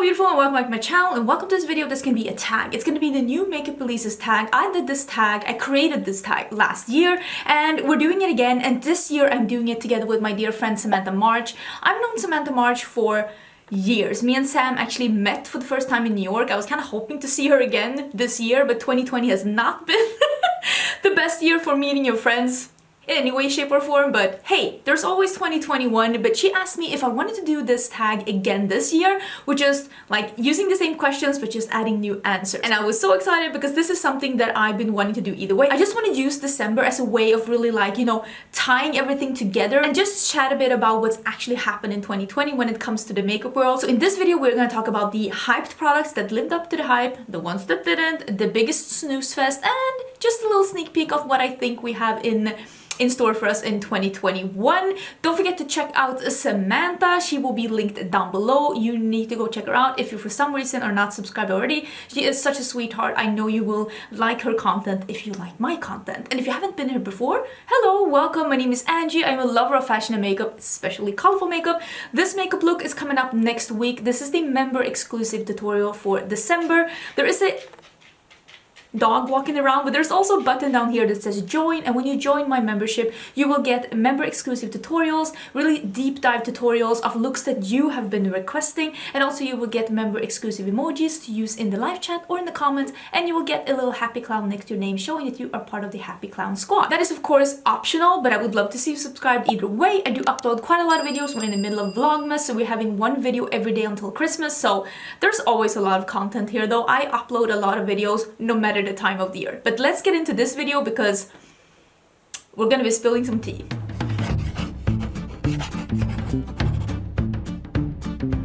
beautiful, and welcome back to my channel, and welcome to this video that's gonna be a tag. It's gonna be the new makeup releases tag. I did this tag, I created this tag last year, and we're doing it again, and this year I'm doing it together with my dear friend Samantha March. I've known Samantha March for years. Me and Sam actually met for the first time in New York. I was kind of hoping to see her again this year, but 2020 has not been the best year for meeting your friends in any way, shape or form, but hey, there's always 2021. But she asked me if I wanted to do this tag again this year, which is like using the same questions but just adding new answers. And I was so excited because this is something that I've been wanting to do either way. I just want to use December as a way of really like, you know, tying everything together and just chat a bit about what's actually happened in 2020 when it comes to the makeup world. So in this video, we're going to talk about the hyped products that lived up to the hype, the ones that didn't, the biggest snooze fest, and just a little sneak peek of what I think we have in store for us in 2021. Don't forget to check out Samantha. She will be linked down below. You need to go check her out if you for some reason are not subscribed already. She is such a sweetheart. I know you will like her content if you like my content. And if you haven't been here before, hello, welcome. My name is Angie. I'm a lover of fashion and makeup, especially colorful makeup. This makeup look is coming up next week. This is the member exclusive tutorial for December. There is a dog walking around, but there's also a button down here that says join, and when you join my membership you will get member exclusive tutorials, really deep dive tutorials of looks that you have been requesting, and also you will get member exclusive emojis to use in the live chat or in the comments, and you will get a little happy clown next to your name showing that you are part of the happy clown squad. That is of course optional, but I would love to see you subscribed either way. I do upload quite a lot of videos. We're in the middle of Vlogmas, so we're having one video every day until Christmas, so there's always a lot of content here, though I upload a lot of videos no matter the time of the year. But let's get into this video because we're gonna be spilling some tea.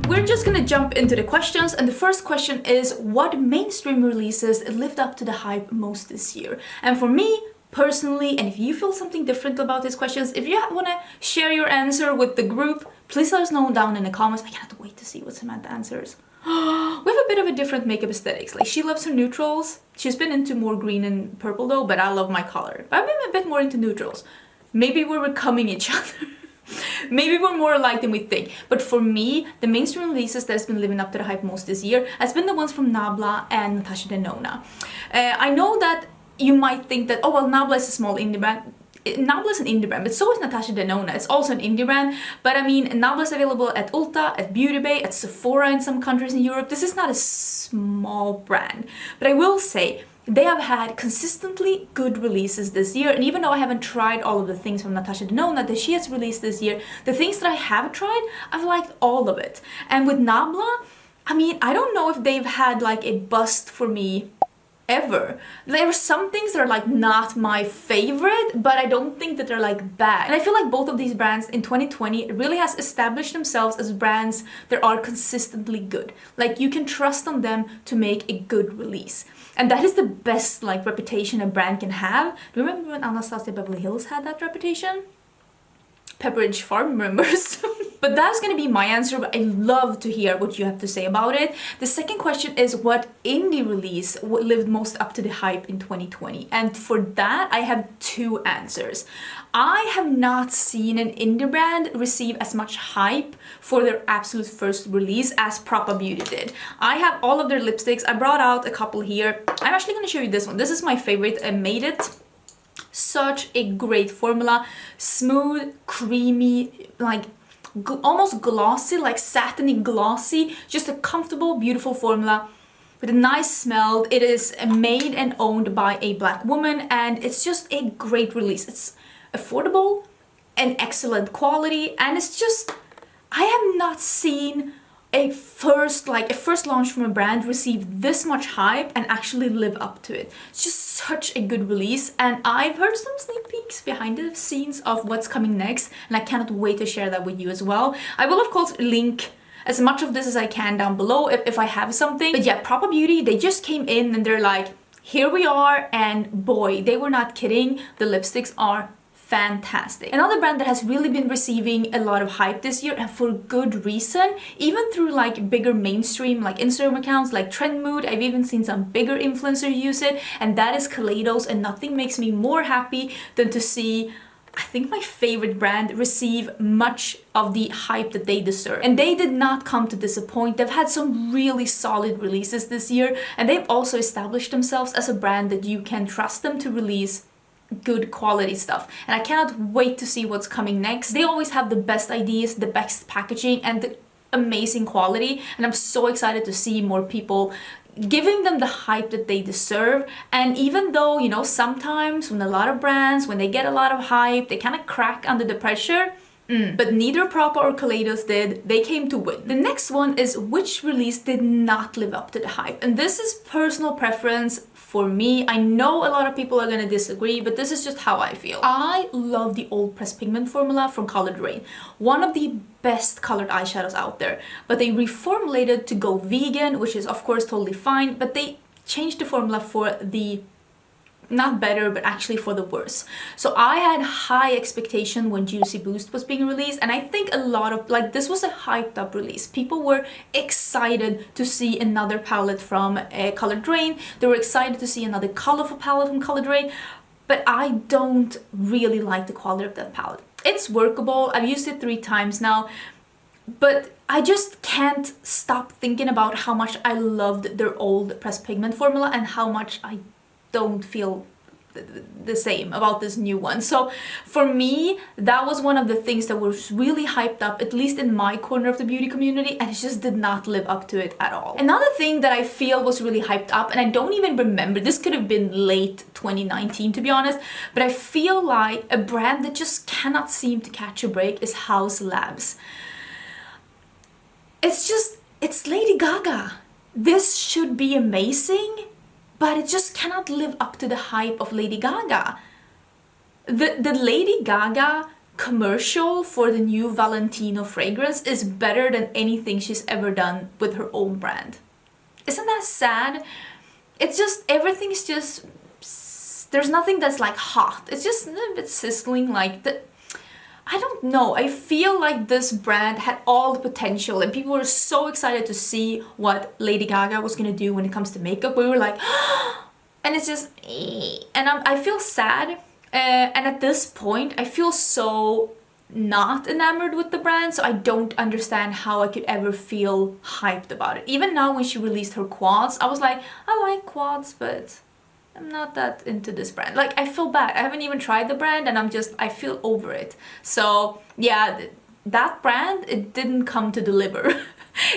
We're just gonna jump into the questions, and the first question is, what mainstream releases lived up to the hype most this year? And for me personally, and if you feel something different about these questions, if you want to share your answer with the group, please let us know down in the comments. I cannot wait to see what Samantha answers. We have a bit of a different makeup aesthetics. Like, she loves her neutrals. She's been into more green and purple though, but I love my color. But I've been a bit more into neutrals. Maybe we're becoming each other. Maybe we're more alike than we think. But for me, the mainstream releases that's been living up to the hype most this year has been the ones from Nabla and Natasha Denona. I know that you might think that, oh well, Nabla is a small indie brand. Nabla is an indie brand, but so is Natasha Denona. It's also an indie brand, but I mean, Nabla is available at Ulta, at Beauty Bay, at Sephora in some countries in Europe. This is not a small brand, but I will say they have had consistently good releases this year, and even though I haven't tried all of the things from Natasha Denona that she has released this year, the things that I have tried, I've liked all of it. And with Nabla, I mean, I don't know if they've had like a bust for me ever. There are some things that are like not my favorite, but I don't think that they're like bad. And I feel like both of these brands in 2020 really has established themselves as brands that are consistently good. Like, you can trust on them to make a good release. And that is the best like reputation a brand can have. Do you remember when Anastasia Beverly Hills had that reputation? Pepperidge Farm members. But that's gonna be my answer, but I love to hear what you have to say about it. The second question is, what indie release lived most up to the hype in 2020? And for that, I have two answers. I have not seen an indie brand receive as much hype for their absolute first release as Propa Beauty did. I have all of their lipsticks. I brought out a couple here. I'm actually gonna show you this one. This is my favorite. I made it. Such a great formula, smooth, creamy, like almost glossy, like satiny glossy, just a comfortable, beautiful formula with a nice smell. It is made and owned by a black woman, and it's just a great release. It's affordable and excellent quality, and it's just, I have not seen a first launch from a brand receive this much hype and actually live up to it. It's just such a good release, and I've heard some sneak peeks behind the scenes of what's coming next, and I cannot wait to share that with you as well. I will of course link as much of this as I can down below if I have something. But yeah, Propa Beauty, they just came in and they're like, here we are, and boy, they were not kidding. The lipsticks are fantastic. Another brand that has really been receiving a lot of hype this year, and for good reason, even through like bigger mainstream like Instagram accounts like Trend Mood. I've even seen some bigger influencers use it, and that is Kaleidos, and nothing makes me more happy than to see I think my favorite brand, receive much of the hype that they deserve. And they did not come to disappoint. They've had some really solid releases this year, and they've also established themselves as a brand that you can trust them to release good quality stuff. And I cannot wait to see what's coming next. They always have the best ideas, the best packaging, and the amazing quality, and I'm so excited to see more people giving them the hype that they deserve. And even though, you know, sometimes when a lot of brands, when they get a lot of hype, they kind of crack under the pressure, but neither Proper or Kaleidos did. They came to win. The next one is which release did not live up to the hype. And this is personal preference for me. I know a lot of people are going to disagree, but this is just how I feel. I love the old pressed pigment formula from Colored Rain. One of the best colored eyeshadows out there. But they reformulated to go vegan, which is of course totally fine, but they changed the formula for the not better, but actually for the worse. So I had high expectation when Juicy Boost was being released, and I think a lot of, like, this was a hyped up release. People were excited to see another palette from Colored Rain. They were excited to see another colorful palette from Colored Rain, but I don't really like the quality of that palette. It's workable. I've used it 3 times now, but I just can't stop thinking about how much I loved their old pressed pigment formula and how much I don't feel the same about this new one. So for me, that was one of the things that was really hyped up, at least in my corner of the beauty community, and it just did not live up to it at all. Another thing that I feel was really hyped up, and I don't even remember, this could have been late 2019 to be honest, but I feel like a brand that just cannot seem to catch a break is Haus Labs. It's Lady Gaga. This should be amazing, but it just cannot live up to the hype of Lady Gaga. The Lady Gaga commercial for the new Valentino fragrance is better than anything she's ever done with her own brand. Isn't that sad? It's just, everything's just, there's nothing that's like hot. It's just a bit sizzling, like I don't know, I feel like this brand had all the potential and people were so excited to see what Lady Gaga was gonna do when it comes to makeup. We were like, and it's just, and I feel sad. And at this point, I feel so not enamored with the brand, so I don't understand how I could ever feel hyped about it. Even now when she released her quads, I was like, I like quads, but I'm not that into this brand. Like, I feel bad. I haven't even tried the brand and I feel over it. So yeah, that brand, it didn't come to deliver.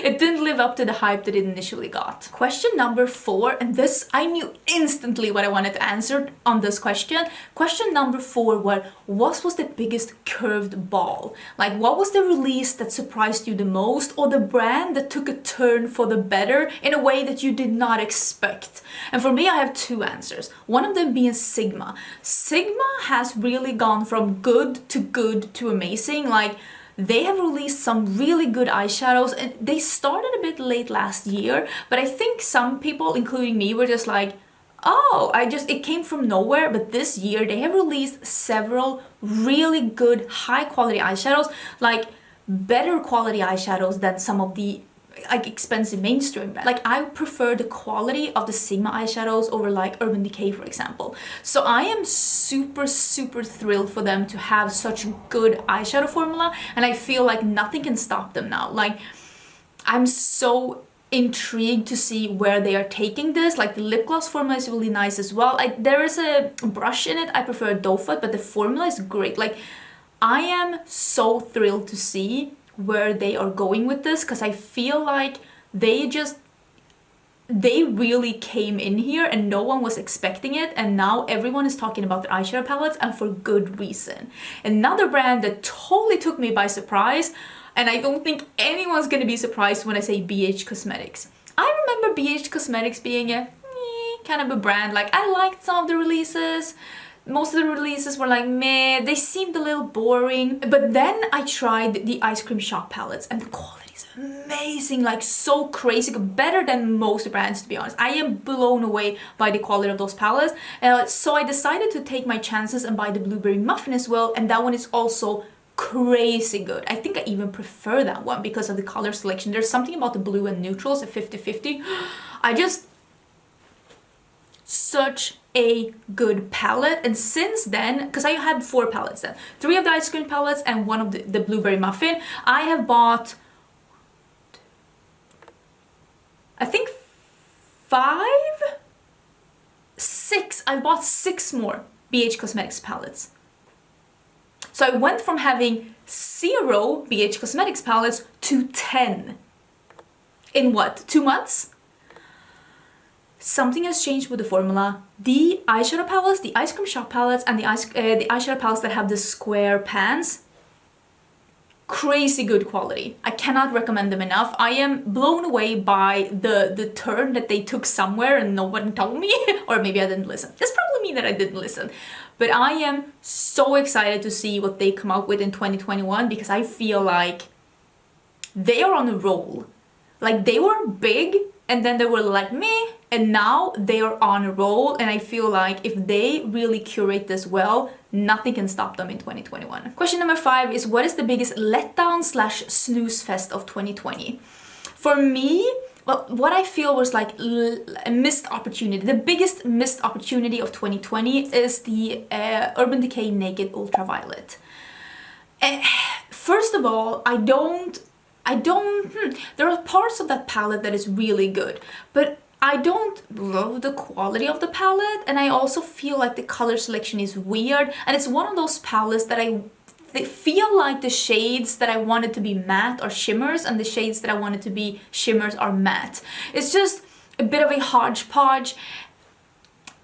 It didn't live up to the hype that it initially got. Question number 4, and this, I knew instantly what I wanted to answer on this question. Question number 4 was, what was the biggest curved ball? Like, what was the release that surprised you the most, or the brand that took a turn for the better in a way that you did not expect? And for me, I have 2 answers. One of them being Sigma. Sigma has really gone from good to amazing. Like, they have released some really good eyeshadows, and they started a bit late last year, but I think some people, including me, were just like, oh, it came from nowhere. But this year they have released several really good high quality eyeshadows, like better quality eyeshadows than some of the like expensive mainstream brands. Like, I prefer the quality of the Sigma eyeshadows over like Urban Decay, for example. So I am super thrilled for them to have such good eyeshadow formula, and I feel like nothing can stop them now. Like, I'm so intrigued to see where they are taking this. Like, the lip gloss formula is really nice as well. There is a brush in it, I prefer Doe Foot, but the formula is great. Like, I am so thrilled to see where they are going with this, because I feel like they really came in here and no one was expecting it, and now everyone is talking about their eyeshadow palettes, and for good reason. Another brand that totally took me by surprise, and I don't think anyone's gonna be surprised when I say BH Cosmetics. I remember BH Cosmetics being a kind of a brand. Like, I liked some of the releases. Most of the releases were like meh, they seemed a little boring. But then I tried the Ice Cream Shop palettes, and the quality is amazing, like so crazy, better than most brands, to be honest. I am blown away by the quality of those palettes. So I decided to take my chances and buy the Blueberry Muffin as well, and that one is also crazy good. I think I even prefer that one because of the color selection. There's something about the blue and neutrals at 50-50. Such a good palette. And since then, because I had 4 palettes then, 3 of the ice cream palettes and 1 of the blueberry muffin, I have bought, I think 5, 6, I bought 6 more BH Cosmetics palettes. So I went from having 0 BH Cosmetics palettes to 10 in what, 2 months? Something has changed with the formula. The eyeshadow palettes, the ice cream shop palettes, and the eyeshadow palettes that have the square pans, crazy good quality. I cannot recommend them enough. I am blown away by the turn that they took somewhere and no one told me, or maybe I didn't listen. It's probably me that I didn't listen. But I am so excited to see what they come up with in 2021 because I feel like they are on a roll. Like they were big and then they were like meh, and now they are on a roll, and I feel like if they really curate this well, nothing can stop them in 2021. Question number 5 is, what is the biggest letdown / snooze fest of 2020? For me, well, what I feel was like a missed opportunity. The biggest missed opportunity of 2020 is the Urban Decay Naked Ultraviolet. First of all, there are parts of that palette that is really good, but I don't love the quality of the palette, and I also feel like the color selection is weird, and it's one of those palettes that they feel like the shades that I wanted to be matte are shimmers, and the shades that I wanted to be shimmers are matte. It's just a bit of a hodgepodge.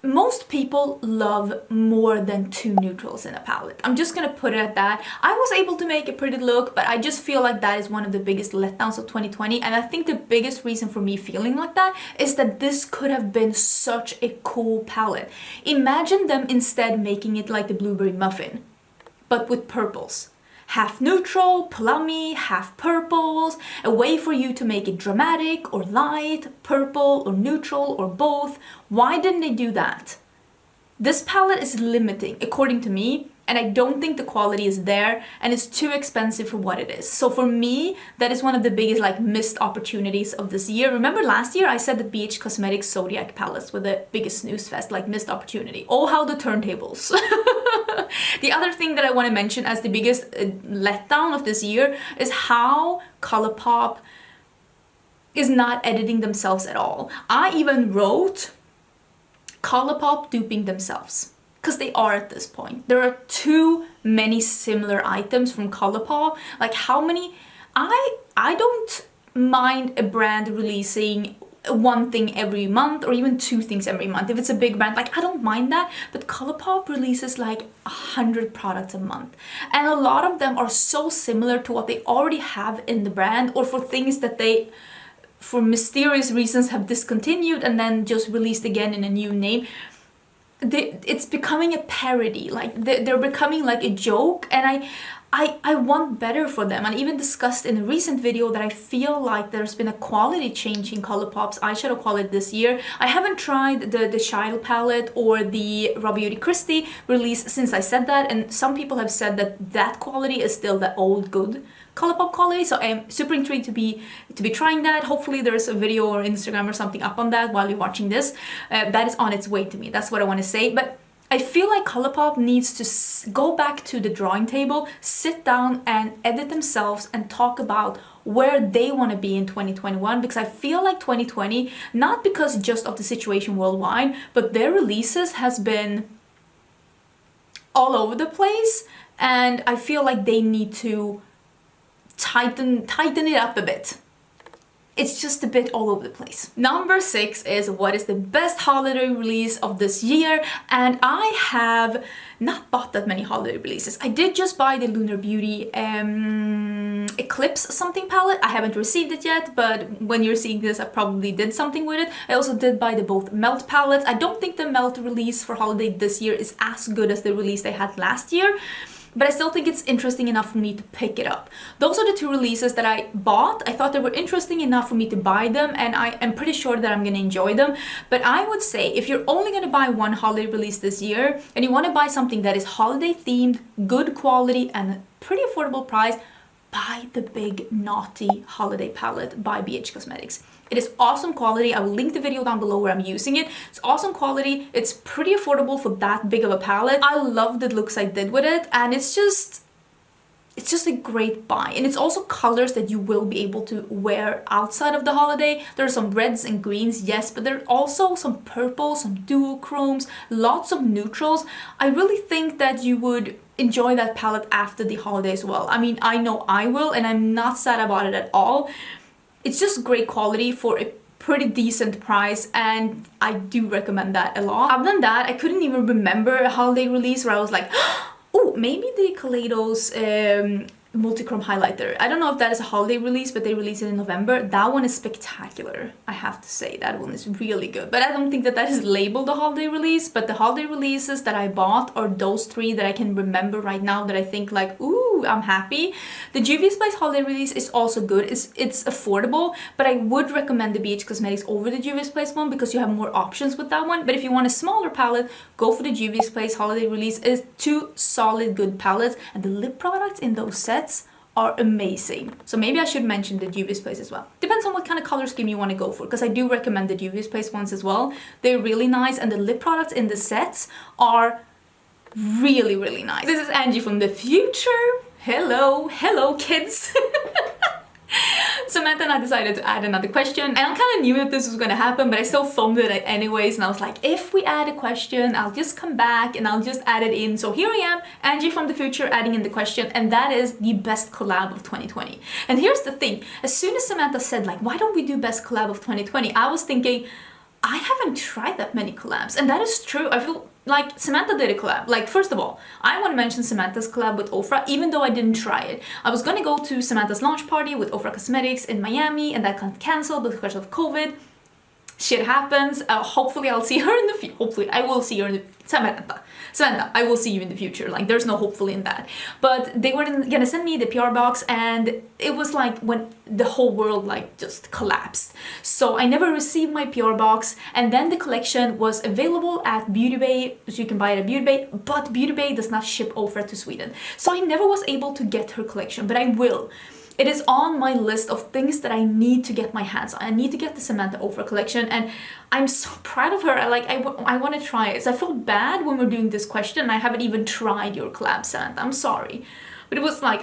Most people love more than 2 neutrals in a palette. I'm just gonna put it at that. I was able to make a pretty look, but I just feel like that is one of the biggest letdowns of 2020. And I think the biggest reason for me feeling like that is that this could have been such a cool palette. Imagine them instead making it like the blueberry muffin, but with purples. Half neutral, plummy, half purples, a way for you to make it dramatic or light, purple or neutral or both. Why didn't they do that? This palette is limiting, according to me, and I don't think the quality is there, and it's too expensive for what it is. So for me, that is one of the biggest like missed opportunities of this year. Remember last year I said that BH Cosmetics Zodiac palettes were the biggest snooze fest, like missed opportunity. Oh, how the turntables. The other thing that I want to mention as the biggest letdown of this year is how Colourpop is not editing themselves at all. I even wrote Colourpop duping themselves, because they are at this point. There are too many similar items from Colourpop. Like how many? I don't mind a brand releasing 1 thing every month or even 2 things every month. If it's a big brand, like I don't mind that, but Colourpop releases like 100 products a month, and a lot of them are so similar to what they already have in the brand, or for things that they for mysterious reasons have discontinued and then just released again in a new name. It's becoming a parody, like they're becoming like a joke, and I want better for them. And even discussed in a recent video that I feel like there's been a quality change in Colourpop's eyeshadow quality this year. I haven't tried the Child palette or the Raw Beauty Christie release since I said that, and some people have said that that quality is still the old good Colourpop quality, so I'm super intrigued to be trying that. Hopefully there's a video or Instagram or something up on that while you're watching this. That is on its way to me, that's what I want to say. But I feel like Colourpop needs to go back to the drawing table, sit down and edit themselves and talk about where they want to be in 2021, because I feel like 2020, not because just of the situation worldwide, but their releases has been all over the place, and I feel like they need to tighten it up a bit. It's just a bit all over the place. Number 6 is, what is the best holiday release of this year? And I have not bought that many holiday releases. I did just buy the Lunar Beauty Eclipse something palette. I haven't received it yet, but when you're seeing this, I probably did something with it. I also did buy the both Melt palettes. I don't think the Melt release for holiday this year is as good as the release they had last year, but I still think it's interesting enough for me to pick it up. Those are the 2 releases that I bought. I thought they were interesting enough for me to buy them, and I am pretty sure that I'm gonna enjoy them. But I would say if you're only gonna buy 1 holiday release this year and you want to buy something that is holiday themed, good quality, and pretty affordable price, buy the big Naughty Holiday palette by BH Cosmetics. It is awesome quality. I will link the video down below where I'm using it. It's awesome quality. It's pretty affordable for that big of a palette. I love the looks I did with it, and it's just a great buy. And it's also colors that you will be able to wear outside of the holiday. There are some reds and greens, yes, but there are also some purples, some duochromes, lots of neutrals. I really think that you would enjoy that palette after the holiday as well. I mean, I know I will, and I'm not sad about it at all. It's just great quality for a pretty decent price, and I do recommend that a lot. Other than that, I couldn't even remember a holiday release where I was like, oh, maybe the Kaleidos multi-chrome highlighter. I don't know if that is a holiday release, but they released it in November. That one is spectacular, I have to say. That one is really good. But I don't think that that is labeled a holiday release, but the holiday releases that I bought are those three that I can remember right now that I think like, ooh, I'm happy. The Juvia's Place holiday release is also good. It's affordable, but I would recommend the BH Cosmetics over the Juvia's Place one because you have more options with that one. But if you want a smaller palette, go for the Juvia's Place holiday release. It's two solid good palettes, and the lip products in those sets are amazing. So maybe I should mention the Juvia's Place as well. Depends on what kind of color scheme you want to go for, because I do recommend the Juvia's Place ones as well. They're really nice, and the lip products in the sets are really, really nice. This is Angie from the future. Hello kids. Samantha and I decided to add another question, and I kind of knew that this was going to happen, but I still filmed it anyways, and I was like, if we add a question, I'll just come back and I'll just add it in. So here I am, Angie from the future, adding in the question, and that is the best collab of 2020. And here's the thing, as soon as Samantha said like, why don't we do best collab of 2020, I was thinking, I haven't tried that many collabs, and that is true. I feel like Samantha did a collab. Like, first of all, I want to mention Samantha's collab with Ofra, even though I didn't try it. I was gonna go to Samantha's launch party with Ofra Cosmetics in Miami, and that got canceled because of COVID. Shit happens. Hopefully I'll see her in the future. Hopefully I will see her in the Samantha, I will see you in the future. Like, there's no hopefully in that. But they were gonna send me the PR box, and it was like when the whole world like just collapsed. So I never received my PR box, and then the collection was available at Beauty Bay, so you can buy it at Beauty Bay, but Beauty Bay does not ship Ofra to Sweden. So I never was able to get her collection, but I will. It is on my list of things that I need to get my hands on. I need to get the Samantha Ofra collection, and I'm so proud of her. I want to try it. So I feel bad when we're doing this question, and I haven't even tried your collab, Samantha. I'm sorry. But it was like,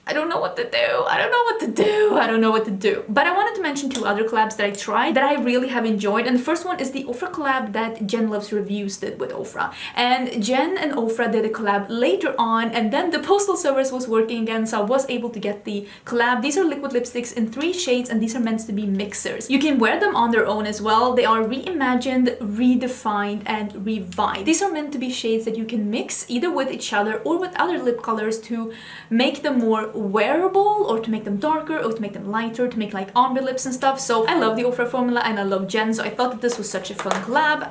I don't know what to do. I don't know what to do. But I wanted to mention two other collabs that I tried that I really have enjoyed. And the first one is the Ofra collab that Jen Loves Reviews did with Ofra. And Jen and Ofra did a collab later on, and then the postal service was working again, so I was able to get the collab. These are liquid lipsticks in 3 shades, and these are meant to be mixers. You can wear them on their own as well. They are reimagined, redefined, and revived. These are meant to be shades that you can mix either with each other or with other lip colors to make them more wearable, or to make them darker, or to make them lighter, to make like ombre lips and stuff. So I love the Ofra formula, and I love Jen, so I thought that this was such a fun collab.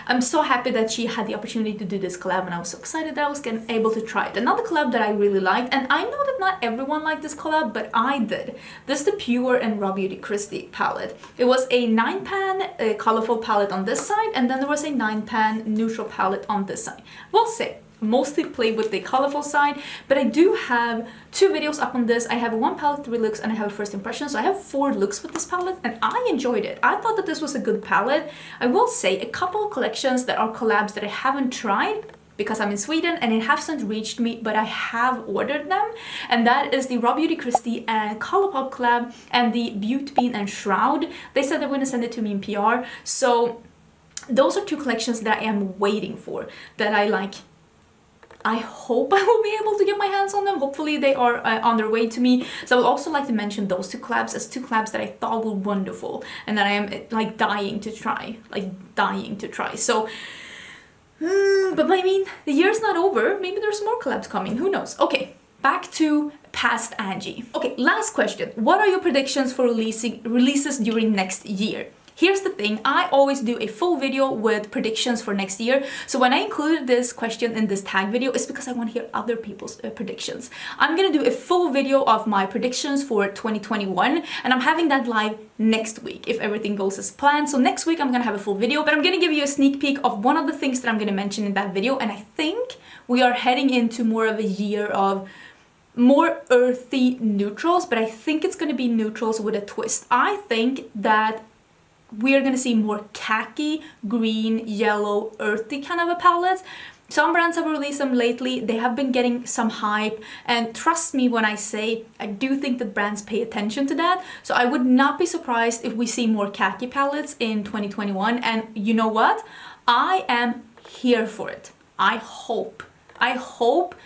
I'm so happy that she had the opportunity to do this collab, and I was so excited that I was able to try it. Another collab that I really liked, and I know that not everyone liked this collab, but I did. This is the Pure and Raw Beauty Christie palette. It was a 9-pan colorful palette on this side, and then there was a 9-pan neutral palette on this side. We'll see. Mostly play with the colorful side, but I do have 2 videos up on this. I have 1 palette, 3 looks, and I have a first impression, so I have 4 looks with this palette, and I enjoyed it. I thought that this was a good palette. I will say a couple of collections that are collabs that I haven't tried because I'm in Sweden and it hasn't reached me, but I have ordered them, and that is the Raw Beauty Christie and Colourpop collab and the Beauty Bean and Shroud. They said they're going to send it to me in PR, so those are 2 collections that I am waiting for, that I hope I will be able to get my hands on them. Hopefully they are on their way to me. So I would also like to mention those 2 collabs as 2 collabs that I thought were wonderful and that I am like dying to try. So, but I mean, the year's not over. Maybe there's more collabs coming. Who knows? Okay, back to past Angie. Okay, last question. What are your predictions for releases during next year? Here's the thing, I always do a full video with predictions for next year. So when I included this question in this tag video, it's because I want to hear other people's predictions. I'm gonna do a full video of my predictions for 2021, and I'm having that live next week if everything goes as planned. So next week I'm gonna have a full video, but I'm gonna give you a sneak peek of one of the things that I'm gonna mention in that video. And I think we are heading into more of a year of more earthy neutrals, but I think it's going to be neutrals with a twist. I think that we're going to see more khaki, green, yellow, earthy kind of a palette. Some brands have released them lately, they have been getting some hype, and trust me when I say I do think that brands pay attention to that. So I would not be surprised if we see more khaki palettes in 2021, and you know what? I am here for it. I hope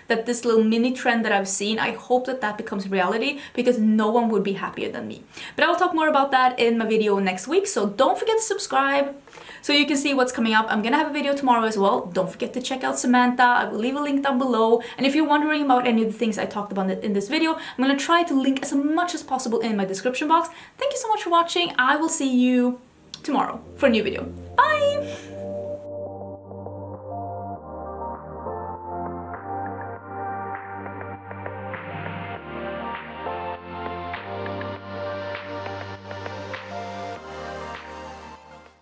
that this little mini trend that I've seen, I hope that that becomes reality, because no one would be happier than me. But I will talk more about that in my video next week, so don't forget to subscribe so you can see what's coming up. I'm gonna have a video tomorrow as well. Don't forget to check out Samantha. I will leave a link down below. And if you're wondering about any of the things I talked about in this video, I'm gonna try to link as much as possible in my description box. Thank you so much for watching. I will see you tomorrow for a new video. Bye!